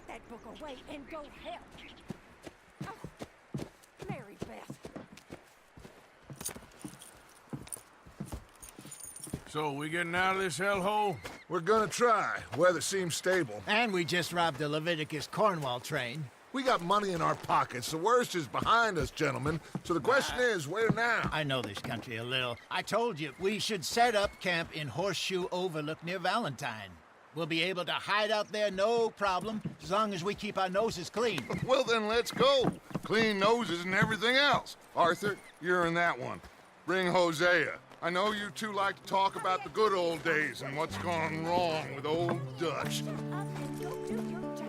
that book away and go help. Oh, Mary Beth. So, we getting out of this hellhole? We're gonna try. Weather seems stable. And we just robbed the Leviticus Cornwall train. We got money in our pockets. The worst is behind us, gentlemen. So the question is, where now? I know this country a little. I told you, we should set up camp in Horseshoe Overlook near Valentine. We'll be able to hide out there, no problem, as long as we keep our noses clean. Well, then let's go. Clean noses and everything else. Arthur, you're in that one. Bring Hosea. I know you two like to talk about the good old days and what's gone wrong with old Dutch. Up and go do your job.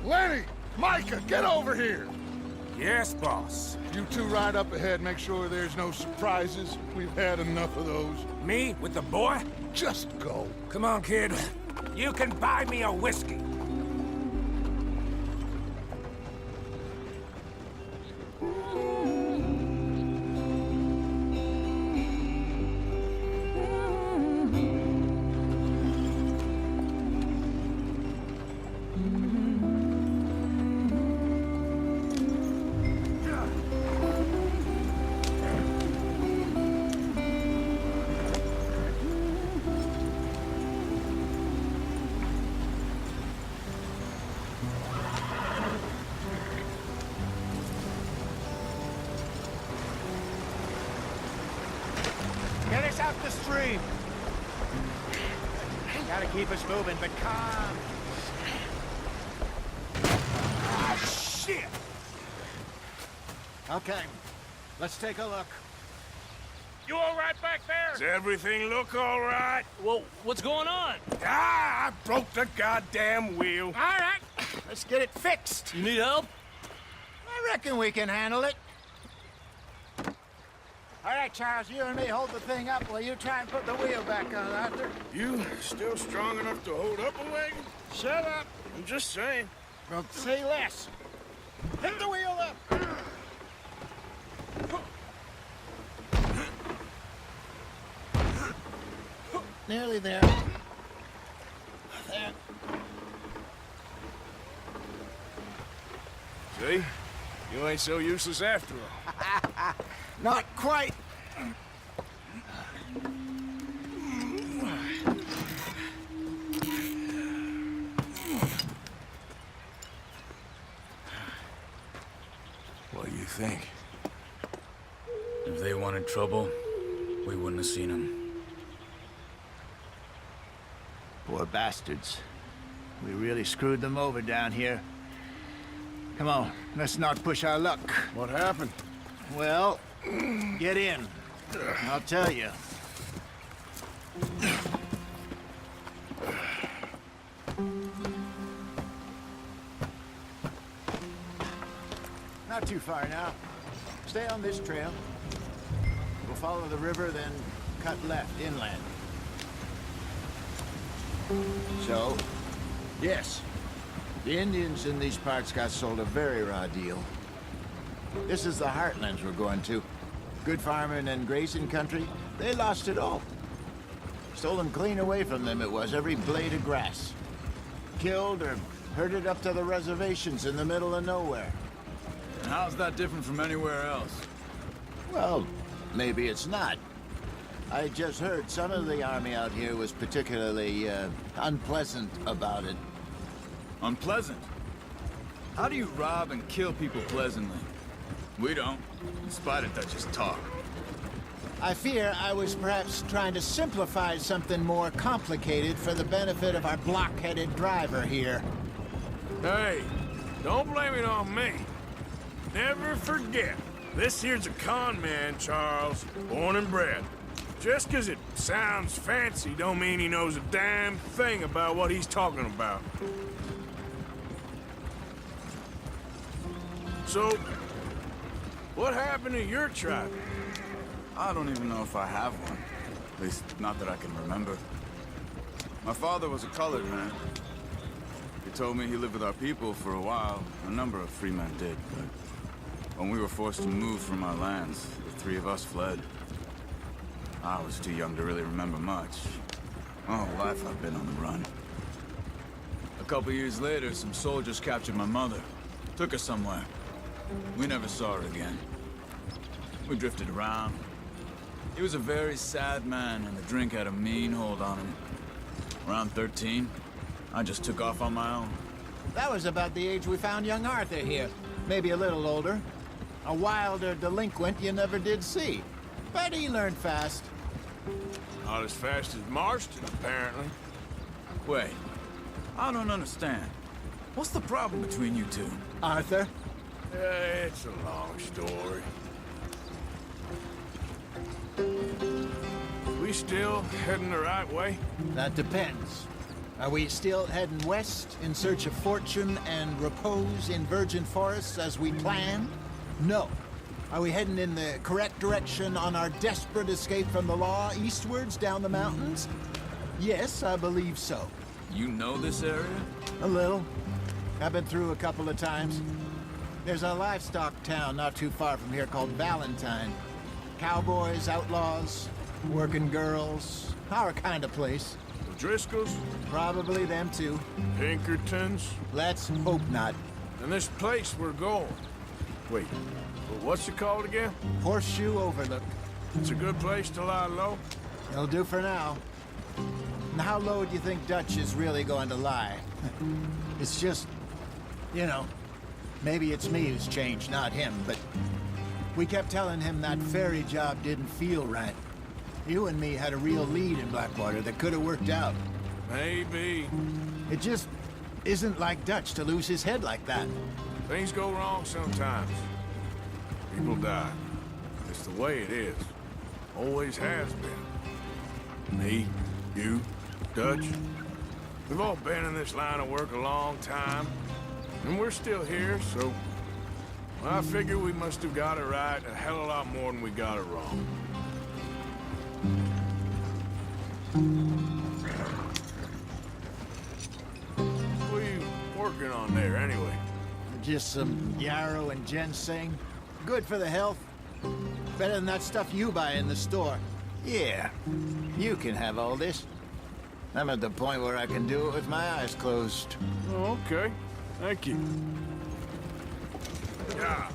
Lenny! Micah, get over here! Yes, boss. You two ride up ahead, make sure there's no surprises. We've had enough of those. Me with the boy? Just go. Come on, kid. You can buy me a whiskey. Get us out the stream. Gotta keep us moving, but calm. Ah, shit! Okay, let's take a look. You all right back there? Does everything look all right? Well, what's going on? Ah, I broke the goddamn wheel. All right, let's get it fixed. You need help? I reckon we can handle it. All right, Charles, you and me hold the thing up while you try and put the wheel back on, Arthur. You still strong enough to hold up a wagon? Shut up. I'm just saying. Don't say less. Pick the wheel up. Nearly there. There. See? You ain't so useless after all. Not quite. What do you think? If they wanted trouble, we wouldn't have seen them. Poor bastards. We really screwed them over down here. Come on, let's not push our luck. What happened? Well, get in. I'll tell you. Not too far now. Stay on this trail. We'll follow the river, then cut left inland. So, yes, the Indians in these parts got sold a very raw deal. This is the heartlands we're going to. Good farming and grazing country, they lost it all. Stolen clean away from them it was, every blade of grass. Killed or herded up to the reservations in the middle of nowhere. And how's that different from anywhere else? Well, maybe it's not. I just heard some of the army out here was particularly, unpleasant about it. Unpleasant? How do you rob and kill people pleasantly? We don't, in spite of Dutch's talk. I fear I was perhaps trying to simplify something more complicated for the benefit of our block-headed driver here. Hey, don't blame it on me. Never forget, this here's a con man, Charles, born and bred. Just 'cause it sounds fancy don't mean he knows a damn thing about what he's talking about. So, what happened to your tribe? I don't even know if I have one. At least, not that I can remember. My father was a colored man. He told me he lived with our people for a while. A number of free men did, but when we were forced to move from our lands, the three of us fled. I was too young to really remember much. My whole life I've been on the run. A couple years later, some soldiers captured my mother. Took her somewhere. We never saw her again. We drifted around. He was a very sad man, and the drink had a mean hold on him. Around 13, I just took off on my own. That was about the age we found young Arthur here. Maybe a little older. A wilder delinquent you never did see. But he learned fast. Not as fast as Marston, apparently. Wait, I don't understand. What's the problem between you two? Arthur? It's a long story. We still heading the right way? That depends. Are we still heading west in search of fortune and repose in virgin forests as we planned? No. Are we heading in the correct direction on our desperate escape from the law eastwards down the mountains? Yes, I believe so. You know this area? A little. I've been through a couple of times. There's a livestock town not too far from here called Valentine. Cowboys, outlaws, working girls, our kind of place. The Driscolls? Probably them too. Pinkertons? Let's hope not. And this place we're going. Wait, what's it called again? Horseshoe Overlook. It's a good place to lie low. It'll do for now. And how low do you think Dutch is really going to lie? It's just, you know, maybe it's me who's changed, not him, but we kept telling him that ferry job didn't feel right. You and me had a real lead in Blackwater that could have worked out. Maybe. It just isn't like Dutch to lose his head like that. Things go wrong sometimes. People die. It's the way it is. Always has been. Me, you, Dutch. We've all been in this line of work a long time. And we're still here, so... I figure we must have got it right a hell of a lot more than we got it wrong. What are you working on there, anyway? Just some yarrow and ginseng. Good for the health. Better than that stuff you buy in the store. Yeah, you can have all this. I'm at the point where I can do it with my eyes closed. Oh, okay. Thank you. Yeah.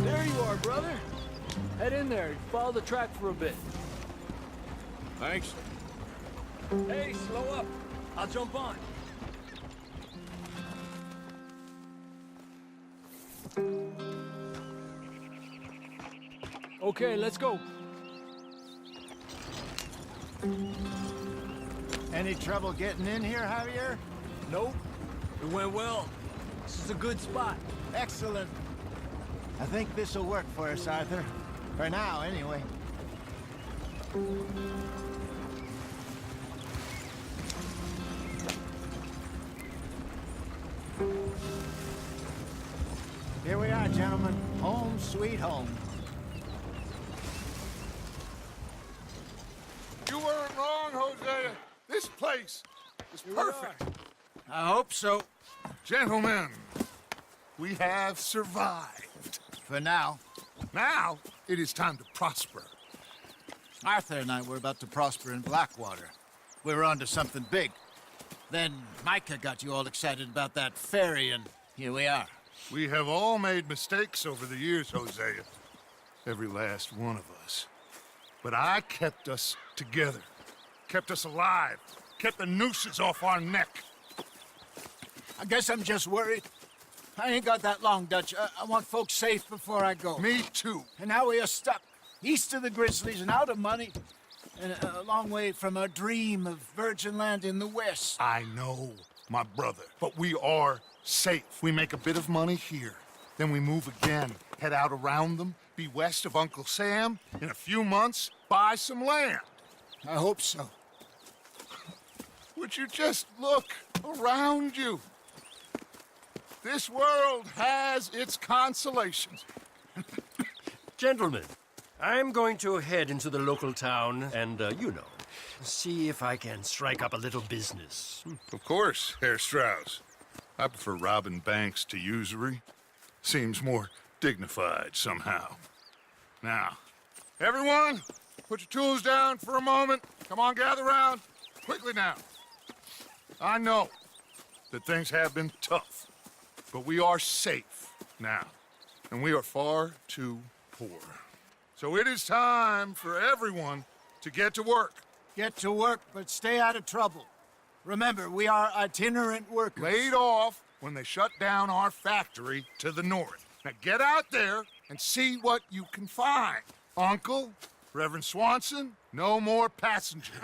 There you are, brother. Head in there. Follow the track for a bit. Thanks. Hey, slow up. I'll jump on. Okay, let's go. Any trouble getting in here, Javier? Nope. It went well. This is a good spot. Excellent. I think this'll work for us, Arthur. For now, anyway. Here we are, gentlemen. Home sweet home. You weren't wrong, Hosea. This place is perfect. I hope so. Gentlemen, We have survived. For now. Now, it is time to prosper. Arthur and I were about to prosper in Blackwater. We were onto something big. Then Micah got you all excited about that ferry, and here we are. We have all made mistakes over the years, Hosea. Every last one of us. But I kept us together. Kept us alive. Kept the nooses off our neck. I guess I'm just worried. I ain't got that long, Dutch. I want folks safe before I go. Me too. And now we are stuck, east of the Grizzlies and out of money, and a long way from our dream of virgin land in the west. I know, my brother. But we are safe. We make a bit of money here. Then we move again, head out around them, be west of Uncle Sam. In a few months, buy some land. I hope so. Would you just look around you? This world has its consolations. Gentlemen, I'm going to head into the local town and, see if I can strike up a little business. Of course, Herr Strauss. I prefer robbing banks to usury. Seems more dignified somehow. Now, everyone, put your tools down for a moment. Come on, gather round. Quickly now. I know that things have been tough, but we are safe now, and we are far too poor. So it is time for everyone to get to work. Get to work, but stay out of trouble. Remember, we are itinerant workers. Laid off when they shut down our factory to the north. Now get out there and see what you can find. Uncle, Reverend Swanson, no more passengers.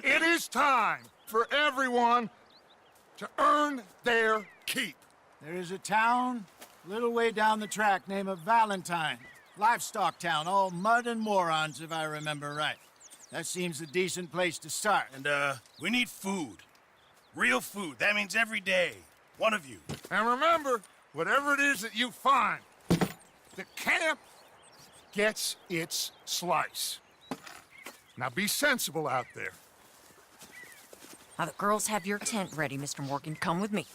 It is time for everyone to earn their keep. There is a town a little way down the track named Valentine. Livestock town, all mud and morons, if I remember right. That seems a decent place to start. And, we need food. Real food. That means every day. One of you. And remember, whatever it is that you find, the camp gets its slice. Now be sensible out there. Now the girls have your tent ready, Mr. Morgan. Come with me.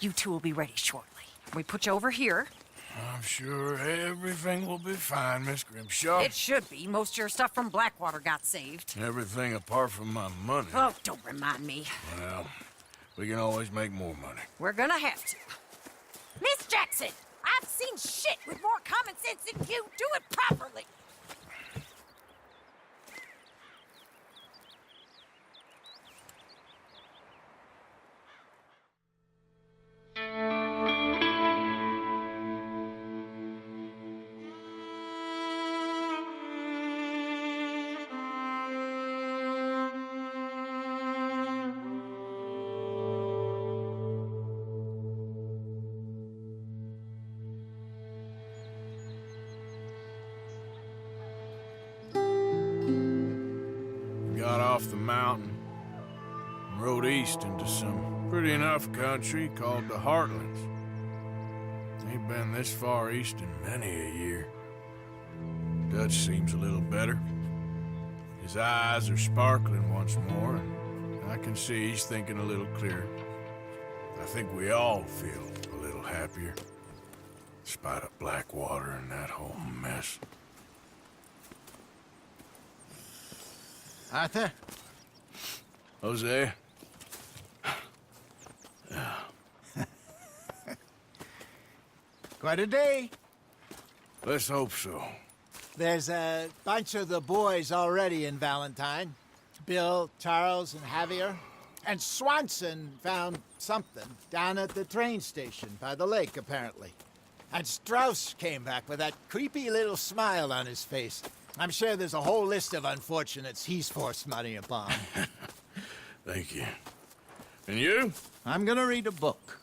You two will be ready shortly. We put you over here. I'm sure everything will be fine, Miss Grimshaw. It should be. Most of your stuff from Blackwater got saved. Everything apart from my money. Oh, don't remind me. Well, we can always make more money. We're gonna have to. Miss Jackson, I've seen shit with more common sense than you. Do it properly. Got off the mountain and rode east into some pretty enough country called the Heartlands. Ain't been this far east in many a year. Dutch seems a little better. His eyes are sparkling once more, and I can see he's thinking a little clearer. I think we all feel a little happier, despite of Blackwater and that whole mess. Arthur? Jose? Quite a day. Let's hope so. There's a bunch of the boys already in Valentine. Bill, Charles, and Javier. And Swanson found something down at the train station by the lake, apparently. And Strauss came back with that creepy little smile on his face. I'm sure there's a whole list of unfortunates he's forced money upon. Thank you. And you? I'm gonna read a book.